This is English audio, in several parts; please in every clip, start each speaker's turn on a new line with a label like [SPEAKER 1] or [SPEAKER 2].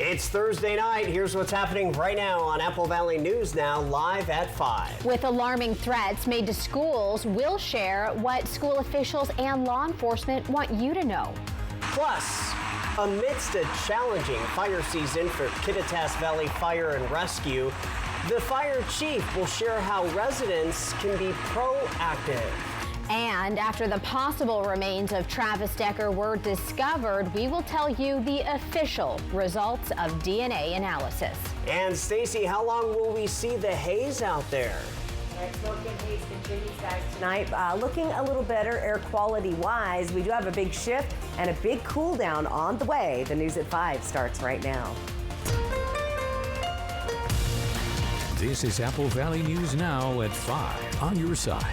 [SPEAKER 1] It's Thursday night. Here's what's happening right now on Apple Valley News Now, live at 5.
[SPEAKER 2] With alarming threats made to schools, we'll share what school officials and law enforcement want you to know.
[SPEAKER 1] Plus, amidst a challenging fire season for Kittitas Valley Fire and Rescue, the fire chief will share how residents can be proactive.
[SPEAKER 2] And after the possible remains of Travis Decker were discovered, we will tell you the official results of DNA analysis.
[SPEAKER 1] And Stacy, how long will we see the haze out there?
[SPEAKER 3] Smoke and haze continues, guys, tonight. Looking a little better air quality wise. We do have a big shift and a big cool down on the way. The news at 5 starts right now.
[SPEAKER 4] This is Apple Valley News Now at 5 on your side.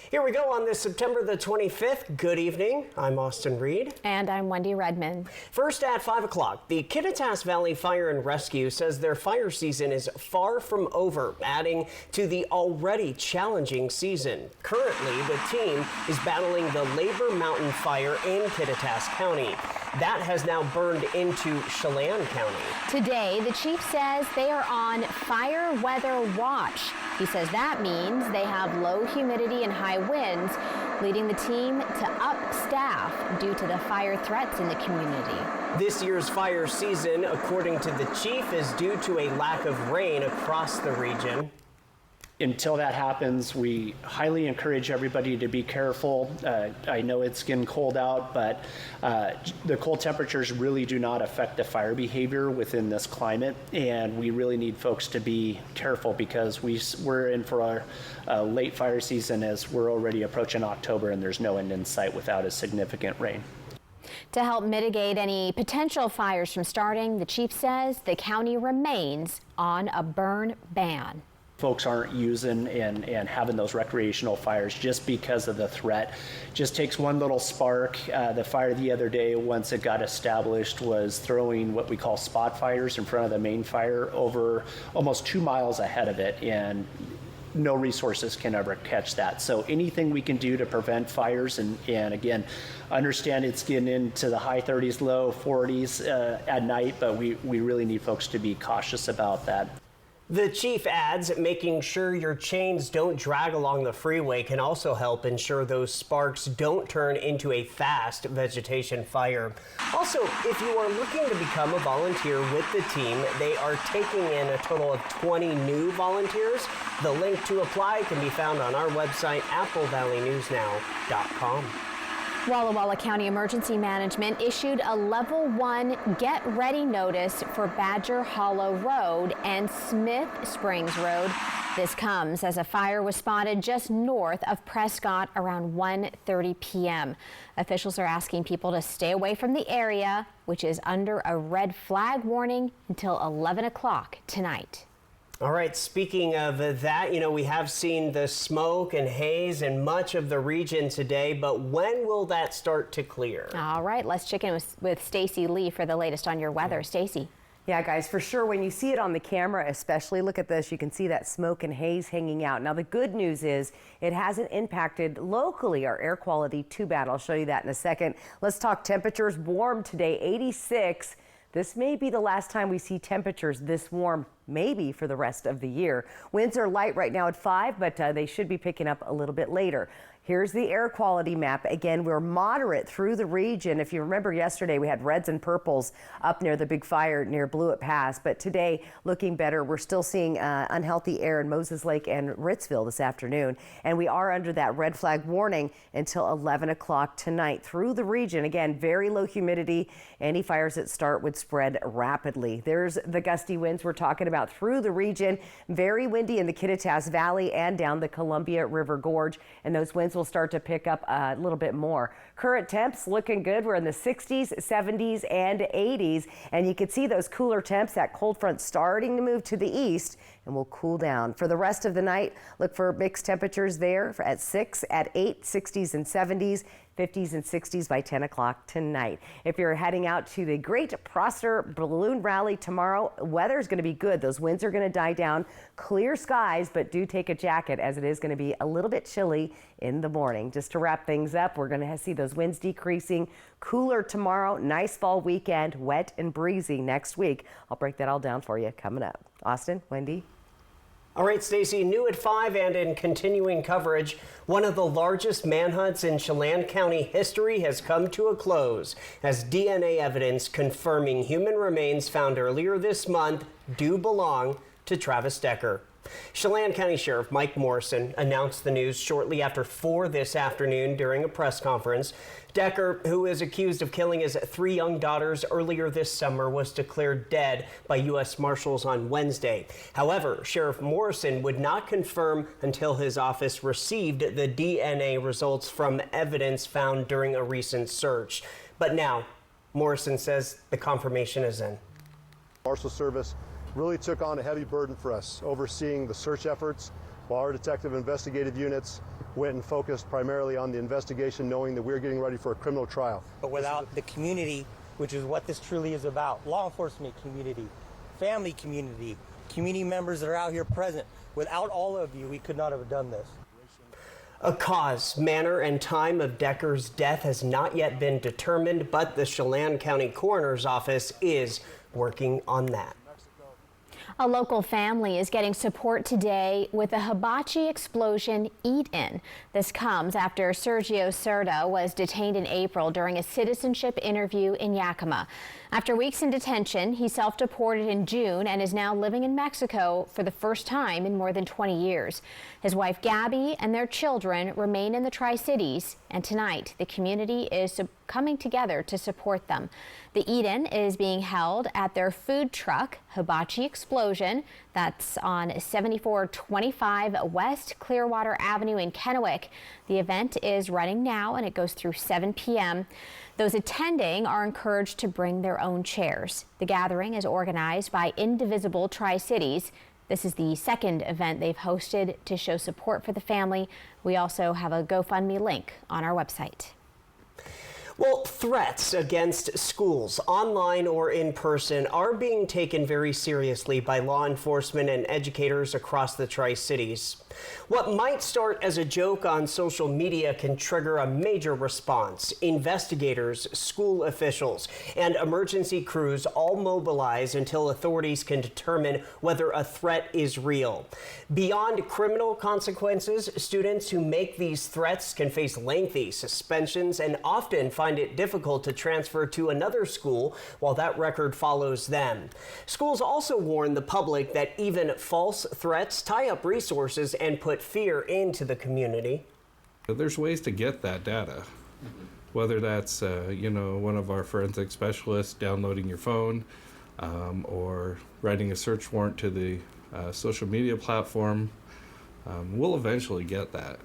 [SPEAKER 1] Here we go on this September the 25th. Good evening. I'm Austin Reed.
[SPEAKER 2] And I'm Wendy Redman.
[SPEAKER 1] First at 5 o'clock, the Kittitas Valley Fire and Rescue says their fire season is far from over, adding to the already challenging season. Currently, the team is battling the Labor Mountain Fire in Kittitas County. That has now burned into Chelan County.
[SPEAKER 2] Today, the chief says they are on fire weather watch. He says that means they have low humidity and high winds, leading the team to up staff due to the fire threats in the community.
[SPEAKER 1] This year's fire season, according to the chief, is due to a lack of rain across the region.
[SPEAKER 5] Until that happens, we highly encourage everybody to be careful. I know it's getting cold out, but the cold temperatures really do not affect the fire behavior within this climate, and we really need folks to be careful because we're in for our late fire season as we're already approaching October and there's no end in sight without a significant rain.
[SPEAKER 2] To help mitigate any potential fires from starting, the chief says the county remains on a burn ban.
[SPEAKER 5] Folks aren't using and having those recreational fires just because of the threat. Just takes one little spark. The fire the other day, once it got established, was throwing what we call spot fires in front of the main fire over almost 2 miles ahead of it, and no resources can ever catch that. So anything we can do to prevent fires, and again, understand it's getting into the high 30s, low 40s at night, but we really need folks to be cautious about that.
[SPEAKER 1] The chief adds, making sure your chains don't drag along the freeway can also help ensure those sparks don't turn into a fast vegetation fire. Also, if you are looking to become a volunteer with the team, they are taking in a total of 20 new volunteers. The link to apply can be found on our website, applevalleynewsnow.com.
[SPEAKER 2] Walla Walla County Emergency Management issued a level 1 get ready notice for Badger Hollow Road and Smith Springs Road. This comes as a fire was spotted just north of Prescott around 1:30 p.m. Officials are asking people to stay away from the area, which is under a red flag warning until 11 o'clock tonight.
[SPEAKER 1] All right, speaking of that, we have seen the smoke and haze in much of the region today, but when will that start to clear?
[SPEAKER 2] All right, let's check in with Stacy Lee for the latest on your weather. Stacy.
[SPEAKER 3] Yeah, guys, for sure, when you see it on the camera, especially, look at this, you can see that smoke and haze hanging out. Now, the good news is it hasn't impacted locally our air quality too bad. I'll show you that in a second. Let's talk temperatures. Warm today, 86. This may be the last time we see temperatures this warm, maybe for the rest of the year. Winds are light right now at 5, but they should be picking up a little bit later. Here's the air quality map. Again, we're moderate through the region. If you remember yesterday, we had reds and purples up near the big fire near Blewett Pass. But today, looking better. We're still seeing unhealthy air in Moses Lake and Ritzville this afternoon. And we are under that red flag warning until 11 o'clock tonight through the region. Again, very low humidity. Any fires that start would spread rapidly. There's the gusty winds we're talking about through the region. Very windy in the Kittitas Valley and down the Columbia River Gorge. And those winds will start to pick up a little bit more. Current temps looking good. We're in the 60s, 70s, and 80s. And you can see those cooler temps, that cold front starting to move to the east and will cool down. For the rest of the night, look for mixed temperatures there at 6, at 8, 60s and 70s. 50s and 60s by 10 o'clock tonight. If you're heading out to the Great Prosser Balloon Rally tomorrow, weather is going to be good. Those winds are going to die down. Clear skies, but do take a jacket as it is going to be a little bit chilly in the morning. Just to wrap things up, we're going to see those winds decreasing. Cooler tomorrow, nice fall weekend, wet and breezy next week. I'll break that all down for you coming up. Austin, Wendy.
[SPEAKER 1] All right, Stacey, new at 5 and in continuing coverage, one of the largest manhunts in Chelan County history has come to a close as DNA evidence confirming human remains found earlier this month do belong to Travis Decker. Chelan County Sheriff Mike Morrison announced the news shortly after 4 this afternoon during a press conference. Decker, who is accused of killing his 3 young daughters earlier this summer, was declared dead by U.S. Marshals on Wednesday. However, Sheriff Morrison would not confirm until his office received the DNA results from evidence found during a recent search. But now, Morrison says the confirmation is in.
[SPEAKER 6] Marshal Service really took on a heavy burden for us, overseeing the search efforts, while our detective investigative units went and focused primarily on the investigation, knowing that we were getting ready for a criminal trial.
[SPEAKER 7] But without the community, which is what this truly is about, law enforcement community, family community, community members that are out here present, without all of you, we could not have done this.
[SPEAKER 1] A cause, manner, and time of Decker's death has not yet been determined, but the Chelan County Coroner's Office is working on that.
[SPEAKER 2] A local family is getting support today with a hibachi explosion eat-in. This comes after Sergio Cerda was detained in April during a citizenship interview in Yakima. After weeks in detention, he self-deported in June and is now living in Mexico for the first time in more than 20 years. His wife Gabby and their children remain in the Tri-Cities, and tonight the community is coming together to support them. The eat-in is being held at their food truck, Hibachi Explosion, that's on 7425 West Clearwater Avenue in Kennewick. The event is running now and it goes through 7 p.m. Those attending are encouraged to bring their own chairs. The gathering is organized by Indivisible Tri-Cities. This is the second event they've hosted to show support for the family. We also have a GoFundMe link on our website.
[SPEAKER 1] Well, threats against schools, online or in person, are being taken very seriously by law enforcement and educators across the Tri-Cities. What might start as a joke on social media can trigger a major response. Investigators, school officials, and emergency crews all mobilize until authorities can determine whether a threat is real. Beyond criminal consequences, students who make these threats can face lengthy suspensions and often find it difficult to transfer to another school while that record follows them. Schools also warn the public that even false threats tie up resources and put fear into the community.
[SPEAKER 8] There's ways to get that data, whether that's one of our forensic specialists downloading your phone or writing a search warrant to the social media platform. We'll eventually get that.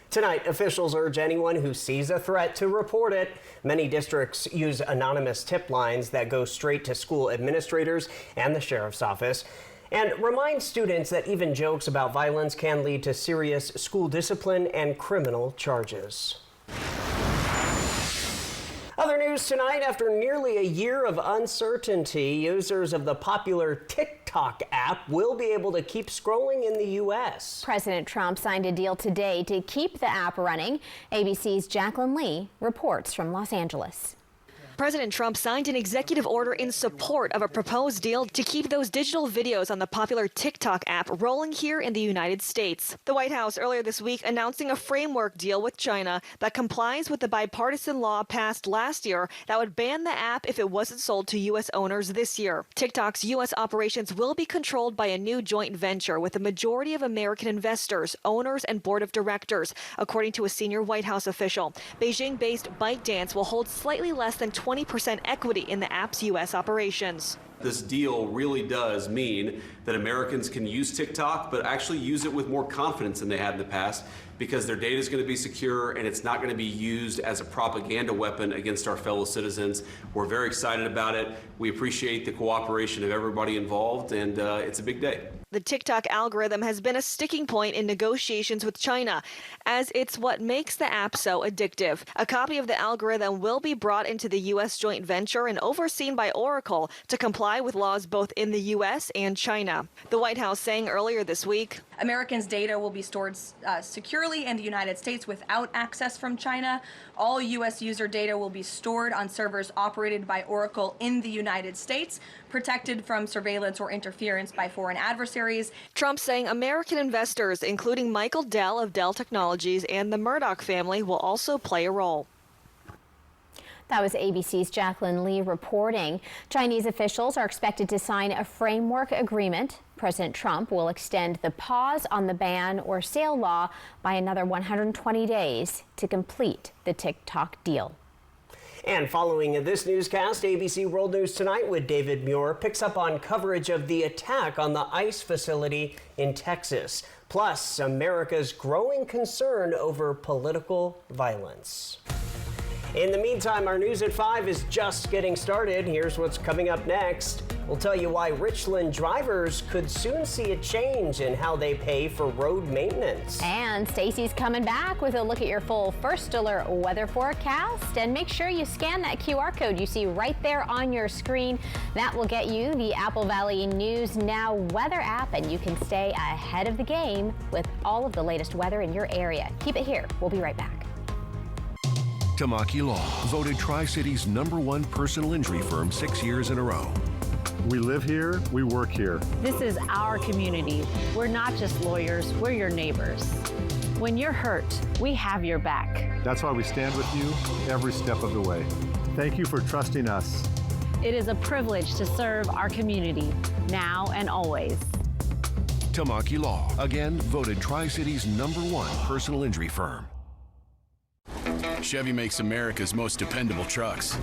[SPEAKER 1] Tonight, officials urge anyone who sees a threat to report it. Many districts use anonymous tip lines that go straight to school administrators and the sheriff's office, and remind students that even jokes about violence can lead to serious school discipline and criminal charges. Other news tonight, after nearly a year of uncertainty, users of the popular TikTok app will be able to keep scrolling in the U.S.
[SPEAKER 2] President Trump signed a deal today to keep the app running. ABC's Jacqueline Lee reports from Los Angeles.
[SPEAKER 9] President Trump signed an executive order in support of a proposed deal to keep those digital videos on the popular TikTok app rolling here in the United States. The White House earlier this week announcing a framework deal with China that complies with the bipartisan law passed last year that would ban the app if it wasn't sold to U.S. owners this year. TikTok's U.S. operations will be controlled by a new joint venture with a majority of American investors, owners, and board of directors, according to a senior White House official. Beijing-based ByteDance will hold slightly less than 20% equity in the app's U.S. operations.
[SPEAKER 10] This deal really does mean that Americans can use TikTok, but actually use it with more confidence than they had in the past, because their data is going to be secure and it's not going to be used as a propaganda weapon against our fellow citizens. We're very excited about it. We appreciate the cooperation of everybody involved, and it's a big day.
[SPEAKER 9] The TikTok algorithm has been a sticking point in negotiations with China, as it's what makes the app so addictive. A copy of the algorithm will be brought into the U.S. joint venture and overseen by Oracle to comply with laws both in the U.S. and China. The White House saying earlier this week,
[SPEAKER 11] Americans' data will be stored securely in the United States without access from China. All U.S. user data will be stored on servers operated by Oracle in the United States, protected from surveillance or interference by foreign adversaries.
[SPEAKER 9] Trump saying American investors, including Michael Dell of Dell Technologies and the Murdoch family, will also play a role.
[SPEAKER 2] That was ABC's Jacqueline Lee reporting. Chinese officials are expected to sign a framework agreement. President Trump will extend the pause on the ban or sale law by another 120 days to complete the TikTok deal.
[SPEAKER 1] And following this newscast, ABC World News Tonight with David Muir picks up on coverage of the attack on the ICE facility in Texas, plus America's growing concern over political violence. In the meantime, our news at 5 is just getting started. Here's what's coming up next. We'll tell you why Richland drivers could soon see a change in how they pay for road maintenance.
[SPEAKER 2] And Stacy's coming back with a look at your full First Alert weather forecast. And make sure you scan that QR code you see right there on your screen. That will get you the Apple Valley News Now weather app, and you can stay ahead of the game with all of the latest weather in your area. Keep it here. We'll be right back.
[SPEAKER 12] Tamaki Law, voted Tri-City's #1 personal injury firm 6 years in a row.
[SPEAKER 6] We live here, we work here.
[SPEAKER 13] This is our community. We're not just lawyers, we're your neighbors. When you're hurt, we have your back.
[SPEAKER 6] That's why we stand with you every step of the way. Thank you for trusting us.
[SPEAKER 13] It is a privilege to serve our community, now and always.
[SPEAKER 12] Tamaki Law, again voted Tri-City's #1 personal injury firm.
[SPEAKER 14] Chevy makes America's most dependable trucks,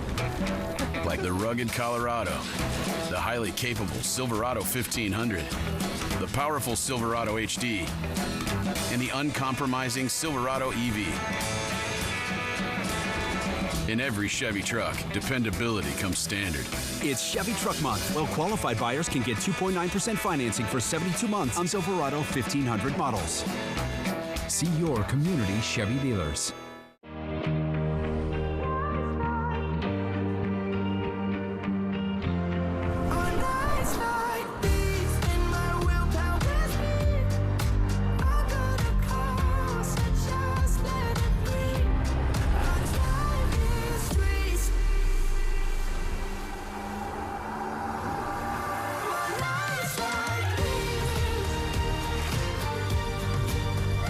[SPEAKER 14] like the rugged Colorado, the highly capable Silverado 1500, the powerful Silverado HD, and the uncompromising Silverado EV. In every Chevy truck, dependability comes standard.
[SPEAKER 15] It's Chevy Truck Month. Well-qualified buyers can get 2.9% financing for 72 months on Silverado 1500 models.
[SPEAKER 4] See your community Chevy dealers.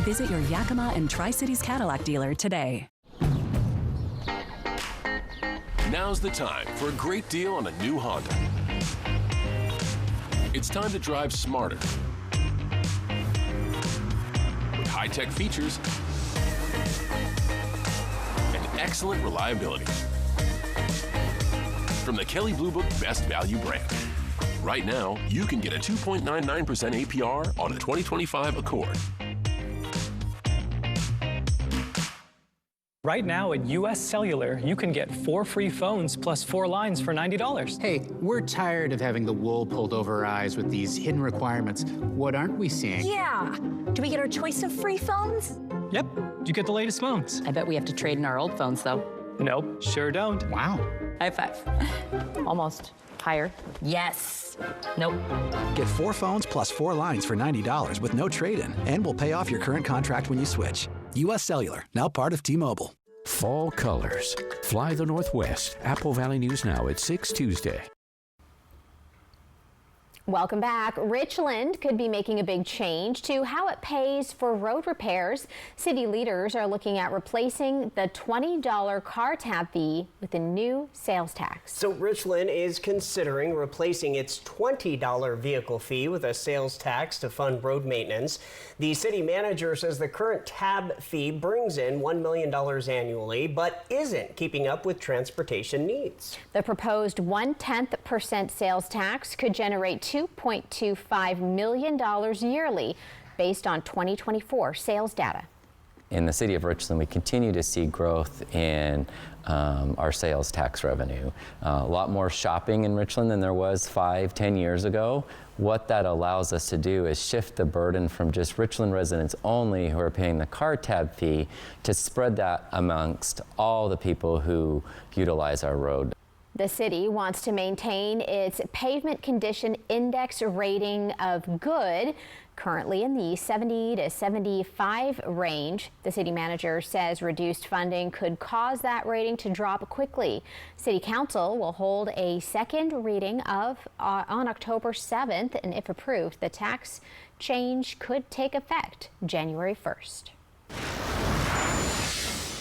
[SPEAKER 16] Visit your Yakima and Tri-Cities Cadillac dealer today.
[SPEAKER 17] Now's the time for a great deal on a new Honda. It's time to drive smarter with high-tech features and excellent reliability. From the Kelley Blue Book Best Value brand. Right now, you can get a 2.99% APR on a 2025 Accord.
[SPEAKER 18] Right now at US Cellular, you can get 4 free phones plus 4 lines for $90.
[SPEAKER 19] Hey, we're tired of having the wool pulled over our eyes with these hidden requirements. What aren't we seeing?
[SPEAKER 20] Yeah. Do we get our choice of free phones?
[SPEAKER 18] Yep, you get the latest phones.
[SPEAKER 21] I bet we have to trade in our old phones, though.
[SPEAKER 18] Nope, sure don't.
[SPEAKER 19] Wow.
[SPEAKER 21] High five. Almost. Higher. Yes. Nope.
[SPEAKER 15] Get 4 phones plus 4 lines for $90 with no trade-in, and we'll pay off your current contract when you switch. US Cellular, now part of T-Mobile.
[SPEAKER 4] Fall colors. Fly the Northwest. Apple Valley News Now at 6 Tuesday.
[SPEAKER 2] Welcome back. Richland could be making a big change to how it pays for road repairs. City leaders are looking at replacing the $20 car tab fee with a new sales tax.
[SPEAKER 1] So Richland is considering replacing its $20 vehicle fee with a sales tax to fund road maintenance. The city manager says the current tab fee brings in $1 million annually, but isn't keeping up with transportation needs.
[SPEAKER 2] The proposed 0.1% sales tax could generate $2.25 million yearly based on 2024 sales data.
[SPEAKER 5] In the city of Richland, we continue to see growth in our sales tax revenue. A lot more shopping in Richland than there was 5-10 years ago. What that allows us to do is shift the burden from just Richland residents only who are paying the car tab fee to spread that amongst all the people who utilize our road.
[SPEAKER 2] The city wants to maintain its pavement condition index rating of good, currently in the 70 to 75 range. The city manager says reduced funding could cause that rating to drop quickly. City Council will hold a second reading on October 7th, and if approved, the tax change could take effect January 1st.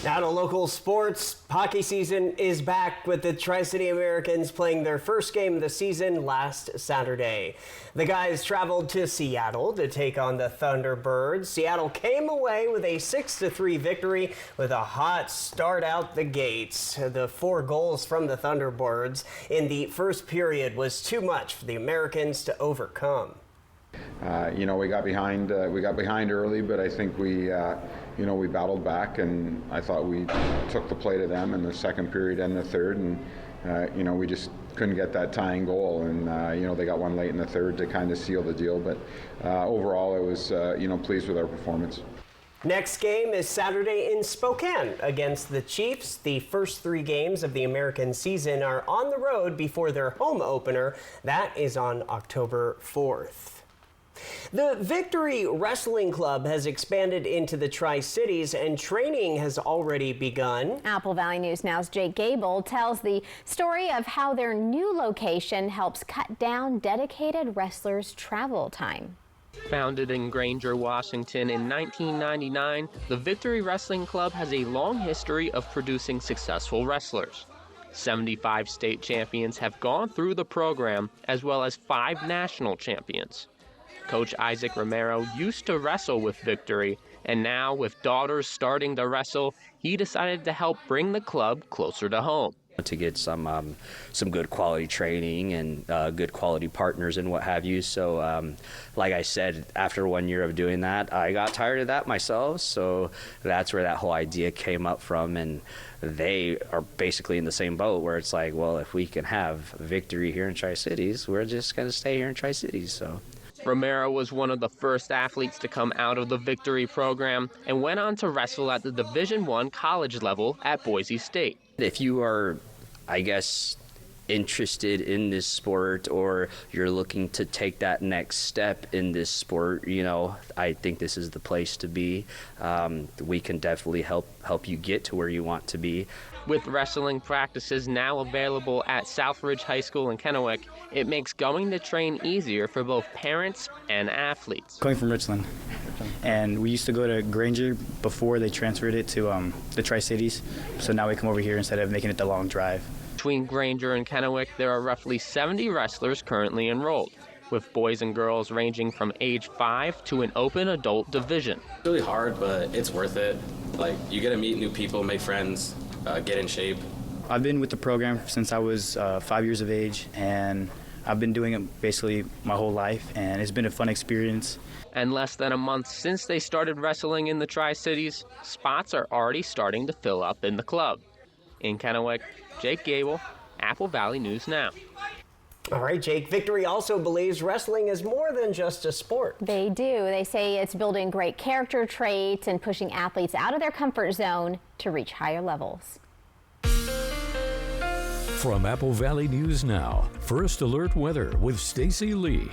[SPEAKER 1] Now to local sports. Hockey season is back with the Tri-City Americans playing their first game of the season last Saturday. The guys traveled to Seattle to take on the Thunderbirds. Seattle came away with a 6-3 victory with a hot start out the gates. The 4 goals from the Thunderbirds in the first period was too much for the Americans to overcome.
[SPEAKER 22] We got behind early, but I think we battled back, and I thought we took the play to them in the second period and the third, and we just couldn't get that tying goal, and they got one late in the third to kind of seal the deal, but overall I was pleased with our performance.
[SPEAKER 1] Next game is Saturday in Spokane against the Chiefs. The first 3 games of the American season are on the road before their home opener. That is on October 4th. The Victory Wrestling Club has expanded into the Tri-Cities, and training has already begun.
[SPEAKER 2] Apple Valley News Now's Jake Gable tells the story of how their new location helps cut down dedicated wrestlers' travel time.
[SPEAKER 23] Founded in Granger, Washington in 1999, the Victory Wrestling Club has a long history of producing successful wrestlers. 75 state champions have gone through the program, as well as 5 national champions. Coach Isaac Romero used to wrestle with Victory, and now with daughters starting to wrestle, he decided to help bring the club closer to home.
[SPEAKER 24] To get some good quality training and good quality partners and what have you. So like I said, after 1 year of doing that, I got tired of that myself. So that's where that whole idea came up from. And they are basically in the same boat where it's like, well, if we can have Victory here in Tri-Cities, we're just going to stay here in Tri-Cities. So.
[SPEAKER 23] Romero was one of the first athletes to come out of the Victory program and went on to wrestle at the Division I college level at Boise State.
[SPEAKER 24] If you are, I guess, interested in this sport, or you're looking to take that next step in this sport, I think this is the place to be. We can definitely help you get to where you want to be.
[SPEAKER 23] With wrestling practices now available at Southridge High School in Kennewick, it makes going to train easier for both parents and athletes.
[SPEAKER 25] Coming from Richland, and we used to go to Granger before they transferred it to the Tri-Cities, so now we come over here instead of making it the long drive.
[SPEAKER 23] Between Granger and Kennewick, there are roughly 70 wrestlers currently enrolled, with boys and girls ranging from age 5 to an open adult division.
[SPEAKER 26] It's really hard, but it's worth it. You get to meet new people, make friends, get in shape.
[SPEAKER 25] I've been with the program since I was 5 years of age, and I've been doing it basically my whole life, and it's been a fun experience.
[SPEAKER 23] And less than a month since they started wrestling in the Tri-Cities, spots are already starting to fill up in the club. In Kennewick, Jake Gable, Apple Valley News Now.
[SPEAKER 1] All right, Jake. Victory also believes wrestling is more than just a sport.
[SPEAKER 2] They do. They say it's building great character traits and pushing athletes out of their comfort zone to reach higher levels.
[SPEAKER 4] From Apple Valley News Now, First Alert Weather with Stacy Lee.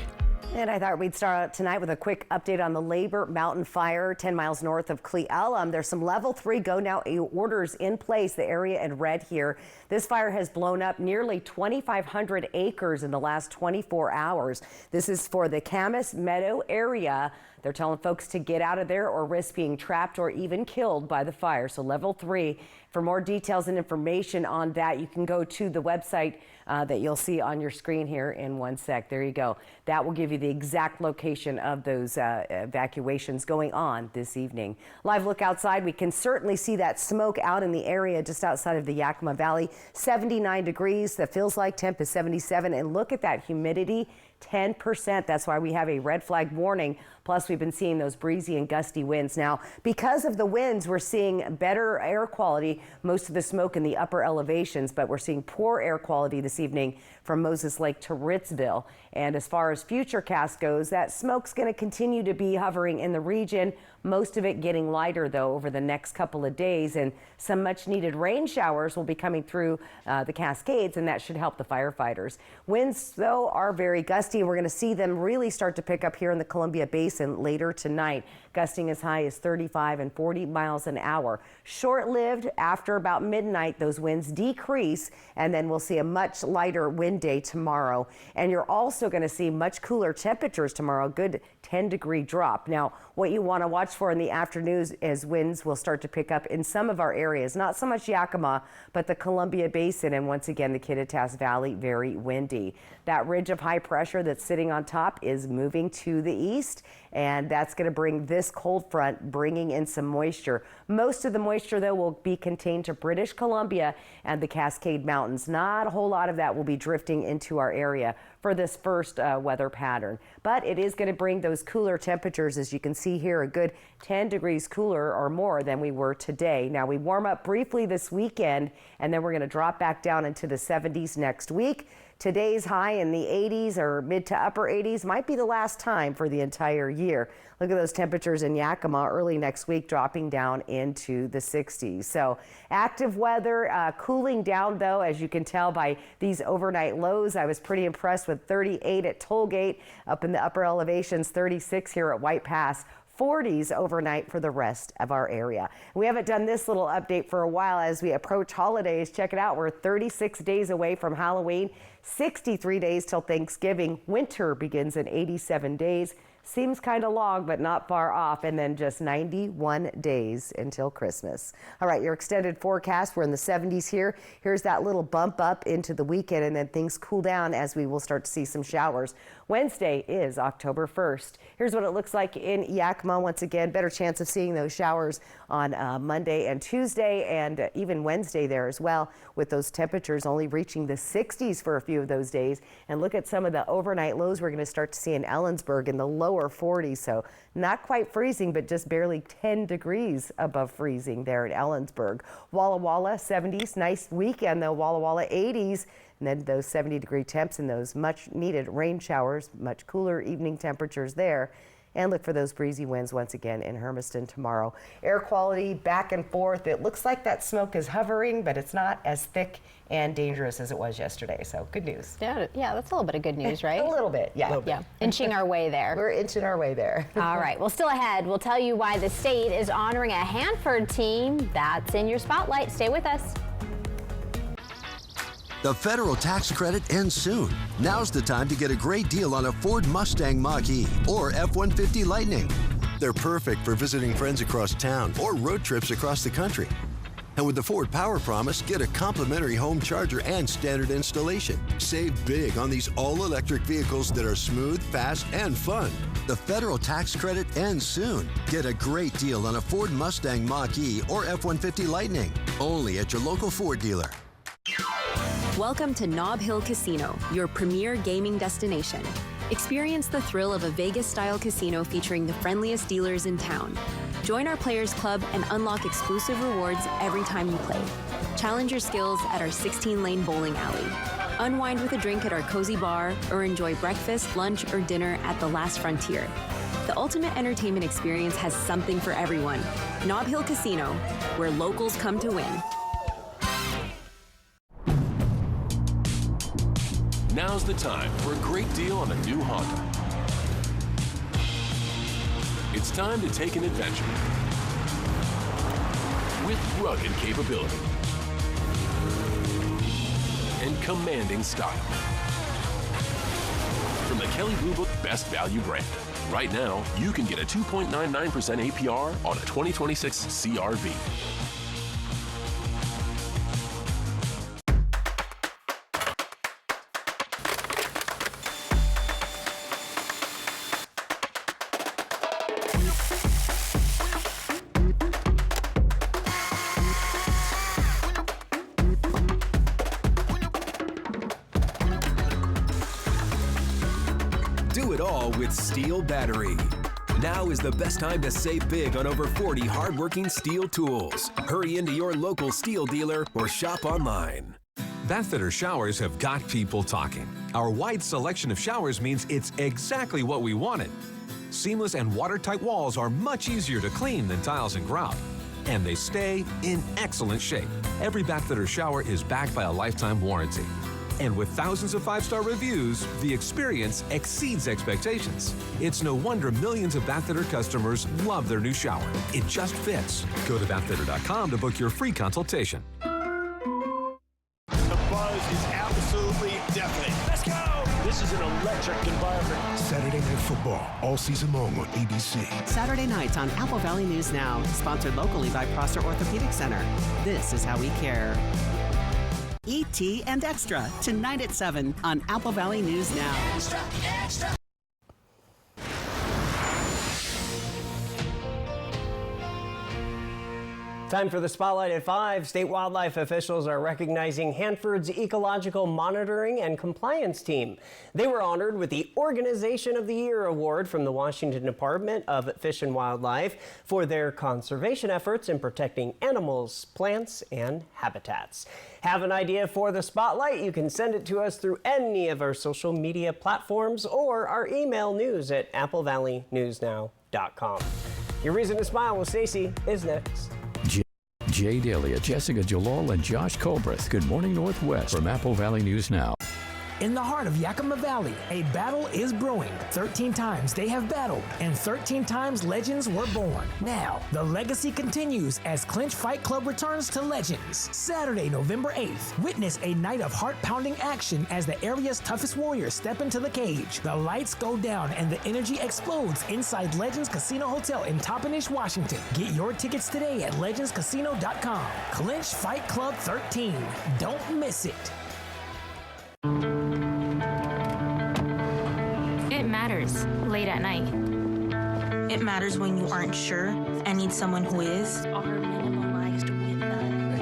[SPEAKER 3] And I thought we'd start out tonight with a quick update on the Labor Mountain Fire 10 miles north of Cle Elum. There's some level 3 go now orders in place, the area in red here. This fire has blown up nearly 2,500 acres in the last 24 hours. This is for the Camas Meadow area. They're telling folks to get out of there or risk being trapped or even killed by the fire. So level 3. For more details and information on that, you can go to the website that you'll see on your screen here in 1 sec. There you go. That will give you the exact location of those evacuations going on this evening. Live look outside. We can certainly see that smoke out in the area just outside of the Yakima Valley. 79 degrees. That feels like temp is 77. And look at that humidity. 10%. That's why we have a red flag warning. Plus, we've been seeing those breezy and gusty winds. Now, because of the winds, we're seeing better air quality, most of the smoke in the upper elevations, but we're seeing poor air quality this evening from Moses Lake to Ritzville. And as far as futurecast goes, that smoke's going to continue to be hovering in the region, most of it getting lighter, though, over the next couple of days. And some much needed rain showers will be coming through the Cascades, and that should help the firefighters. Winds, though, are very gusty, and we're going to see them really start to pick up here in the Columbia Basin later tonight, gusting as high as 35 and 40 miles an hour. Short-lived, after about midnight, those winds decrease, and then we'll see a much lighter wind day tomorrow. And you're also going to see much cooler temperatures tomorrow, good 10-degree drop. Now, what you want to watch for in the afternoons is winds will start to pick up in some of our areas, not so much Yakima, but the Columbia Basin, and once again, the Kittitas Valley, very windy. That ridge of high pressure that's sitting on top is moving to the east, and that's going to bring this cold front, bringing in some moisture. Most of the moisture, though, will be contained to British Columbia and the Cascade Mountains. Not a whole lot of that will be drifting into our area for this first weather pattern. But it is going to bring those cooler temperatures, as you can see here, a good 10 degrees cooler or more than we were today. Now, we warm up briefly this weekend, and then we're going to drop back down into the 70s next week. Today's high in the 80s or mid to upper 80s might be the last time for the entire year. Look at those temperatures in Yakima early next week, dropping down into the 60s. So active weather, cooling down, though, as you can tell by these overnight lows. I was pretty impressed with 38 at Tollgate, up in the upper elevations, 36 here at White Pass. 40s overnight for the rest of our area. We haven't done this little update for a while as we approach holidays. Check it out. We're 36 days away from Halloween, 63 days till Thanksgiving. Winter begins in 87 days. Seems kind of long, but not far off. And then just 91 days until Christmas. All right, your extended forecast. We're in the 70s here. Here's that little bump up into the weekend, and then things cool down as we will start to see some showers. Wednesday is October 1st. Here's what it looks like in Yakima. Once again, better chance of seeing those showers on Monday and Tuesday, and even Wednesday there as well, with those temperatures only reaching the 60s for a few of those days. And look at some of the overnight lows we're going to start to see in Ellensburg in the lower 40s. So not quite freezing, but just barely 10 degrees above freezing there in Ellensburg. Walla Walla 70s. Nice weekend though. Walla Walla 80s. And then those 70-degree temps and those much-needed rain showers, much cooler evening temperatures there. And look for those breezy winds once again in Hermiston tomorrow. Air quality back and forth. It looks like that smoke is hovering, but it's not as thick and dangerous as it was yesterday. So good news.
[SPEAKER 2] Yeah, that's a little bit of good news, right?
[SPEAKER 3] A little bit, yeah.
[SPEAKER 2] Yeah, inching our way there.
[SPEAKER 3] We're inching our way there.
[SPEAKER 2] All right, well, still ahead, we'll tell you why the state is honoring a Hanford team. That's in your spotlight. Stay with us.
[SPEAKER 6] The federal tax credit ends soon. Now's the time to get a great deal on a Ford Mustang Mach-E or F-150 Lightning. They're perfect for visiting friends across town or road trips across the country. And with the Ford Power Promise, get a complimentary home charger and standard installation. Save big on these all-electric vehicles that are smooth, fast, and fun. The federal tax credit ends soon. Get a great deal on a Ford Mustang Mach-E or F-150 Lightning. Only at your local Ford dealer.
[SPEAKER 16] Welcome to Nob Hill Casino, your premier gaming destination. Experience the thrill of a Vegas-style casino featuring the friendliest dealers in town. Join our Players Club and unlock exclusive rewards every time you play. Challenge your skills at our 16-lane bowling alley. Unwind with a drink at our cozy bar, or enjoy breakfast, lunch, or dinner at the Last Frontier. The ultimate entertainment experience has something for everyone. Nob Hill Casino, where locals come to win.
[SPEAKER 17] Now's the time for a great deal on a new Honda. It's time to take an adventure with rugged capability and commanding style. From the Kelley Blue Book Best Value brand. Right now, you can get a 2.99% APR on a 2026 CR-V.
[SPEAKER 7] Do it all with Steel Battery. Now is the best time to save big on over 40 hardworking Steel tools. Hurry into your local Steel dealer or shop online.
[SPEAKER 8] Bathfitter showers have got people talking. Our wide selection of showers means it's exactly what we wanted. Seamless and watertight walls are much easier to clean than tiles and grout. And they stay in excellent shape. Every Bathfitter shower is backed by a lifetime warranty. And with thousands of 5-star reviews, the experience exceeds expectations. It's no wonder millions of Bathfitter customers love their new shower. It just fits. Go to bathfitter.com to book your free consultation.
[SPEAKER 9] The buzz is absolutely deafening. Let's go! This is an electric environment.
[SPEAKER 10] Saturday Night Football, all season long on ABC.
[SPEAKER 11] Saturday nights on Apple Valley News Now, sponsored locally by Prosser Orthopedic Center. This is how we care. E.T. and Extra, tonight at 7 on Apple Valley News Now.
[SPEAKER 9] Extra, extra.
[SPEAKER 1] Time for the Spotlight at 5. State wildlife officials are recognizing Hanford's Ecological Monitoring and Compliance Team. They were honored with the Organization of the Year Award from the Washington Department of Fish and Wildlife for their conservation efforts in protecting animals, plants, and habitats. Have an idea for the Spotlight? You can send it to us through any of our social media platforms or our email news@applevalleynewsnow.com. Your Reason to Smile with Stacey is next.
[SPEAKER 4] Jay Dalia, Jessica Jalal, and Josh Colbreth. Good morning, Northwest from Apple Valley News Now.
[SPEAKER 13] In the heart of Yakima Valley, a battle is brewing. 13 times they have battled, and 13 times legends were born. Now, the legacy continues as Clinch Fight Club returns to Legends. Saturday, November 8th, witness a night of heart-pounding action as the area's toughest warriors step into the cage. The lights go down and the energy explodes inside Legends Casino Hotel in Toppenish, Washington. Get your tickets today at legendscasino.com. Clinch Fight Club 13. Don't miss it.
[SPEAKER 27] It matters late at night. It matters when you aren't sure and need someone who is. Are minimalized with none.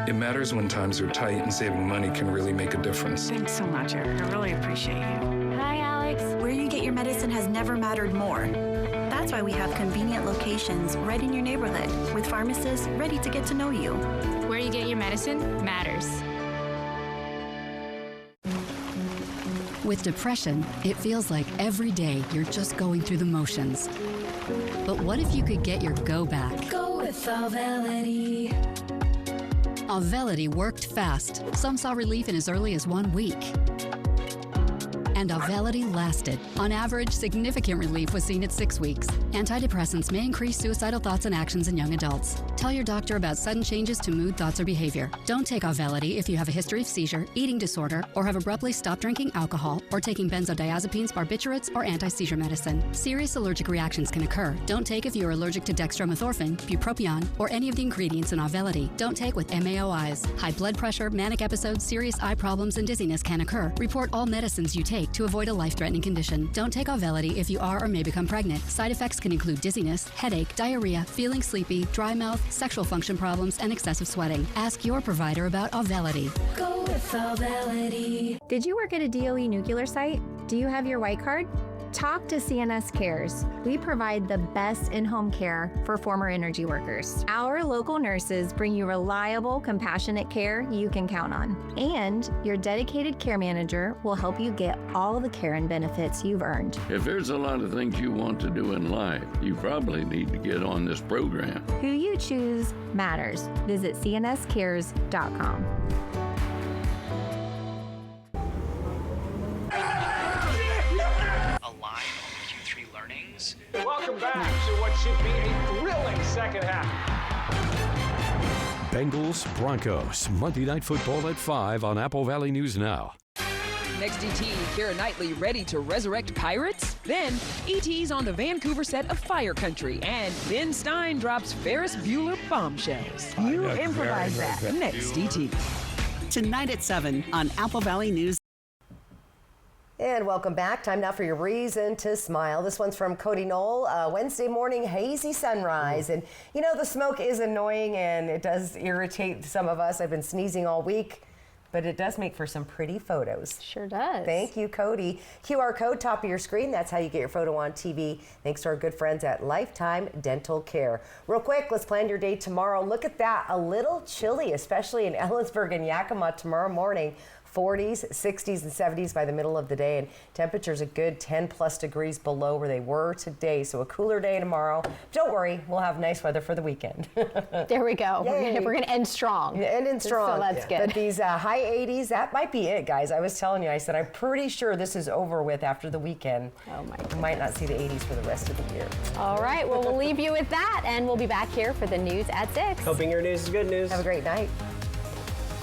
[SPEAKER 28] It matters when times are tight and saving money can really make a difference.
[SPEAKER 27] Thanks so much, Eric. I really appreciate you. Hi, Alex.
[SPEAKER 20] Where you get your medicine has never mattered more. That's why we have convenient locations right in your neighborhood with pharmacists ready to get to know you.
[SPEAKER 27] Where you get your medicine matters.
[SPEAKER 29] With depression, it feels like every day you're just going through the motions. But what if you could get your go back?
[SPEAKER 27] Go with Auvelity.
[SPEAKER 29] Auvelity worked fast. Some saw relief in as early as 1 week. And Auvelity lasted. On average, significant relief was seen at 6 weeks. Antidepressants may increase suicidal thoughts and actions in young adults. Tell your doctor about sudden changes to mood, thoughts, or behavior. Don't take Auvelity if you have a history of seizure, eating disorder, or have abruptly stopped drinking alcohol, or taking benzodiazepines, barbiturates, or anti-seizure medicine. Serious allergic reactions can occur. Don't take if you're allergic to dextromethorphan, bupropion, or any of the ingredients in Auvelity. Don't take with MAOIs. High blood pressure, manic episodes, serious eye problems, and dizziness can occur. Report all medicines you take to avoid a life-threatening condition. Don't take Auvelity if you are or may become pregnant. Side effects can include dizziness, headache, diarrhea, feeling sleepy, dry mouth, sexual function problems, and excessive sweating. Ask your provider about Auvelity.
[SPEAKER 27] Go with Auvelity.
[SPEAKER 30] Did you work at a DOE nuclear site? Do you have your white card? Talk to CNS Cares. We provide the best in-home care for former energy workers. Our local nurses bring you reliable, compassionate care you can count on. And your dedicated care manager will help you get all the care and benefits you've earned.
[SPEAKER 31] If there's a lot of things you want to do in life, you probably need to get on this program.
[SPEAKER 30] Who you choose matters. Visit cnscares.com.
[SPEAKER 9] Welcome back to what should be a thrilling second half.
[SPEAKER 4] Bengals, Broncos, Monday Night Football at 5 on Apple Valley News Now.
[SPEAKER 32] Next ET, Keira Knightley ready to resurrect pirates? Then, ET's on the Vancouver set of Fire Country, and Ben Stein drops Ferris Bueller bombshells. You improvise that. Next ET.
[SPEAKER 11] Tonight at 7 on Apple Valley News.
[SPEAKER 3] And welcome back. Time now for your Reason to Smile. This one's from Cody Knoll. Wednesday morning, hazy sunrise. And, you know, the smoke is annoying and it does irritate some of us. I've been sneezing all week. but it does make for some pretty photos.
[SPEAKER 2] Sure does.
[SPEAKER 3] Thank you, Cody. QR code top of your screen. That's how you get your photo on TV. Thanks to our good friends at Lifetime Dental Care. Real quick, let's plan your day tomorrow. Look at that. A little chilly, especially in Ellensburg and Yakima tomorrow morning. 40s, 60s, and 70s by the middle of the day, and temperatures a good 10 plus degrees below where they were today. So a cooler day tomorrow. Don't worry, we'll have nice weather for the weekend.
[SPEAKER 2] There we go. We're gonna end strong.
[SPEAKER 3] Yeah, end strong.
[SPEAKER 2] So that's good.
[SPEAKER 3] But these high 80s, that might be it, guys. I was telling you, I said I'm pretty sure this is over with after the weekend.
[SPEAKER 2] Oh my
[SPEAKER 3] We might not see the 80s for the rest of the year.
[SPEAKER 2] All right, well, we'll leave you with that, and we'll be back here for the news at 6.
[SPEAKER 1] Hoping your news is good news.
[SPEAKER 3] Have a great night.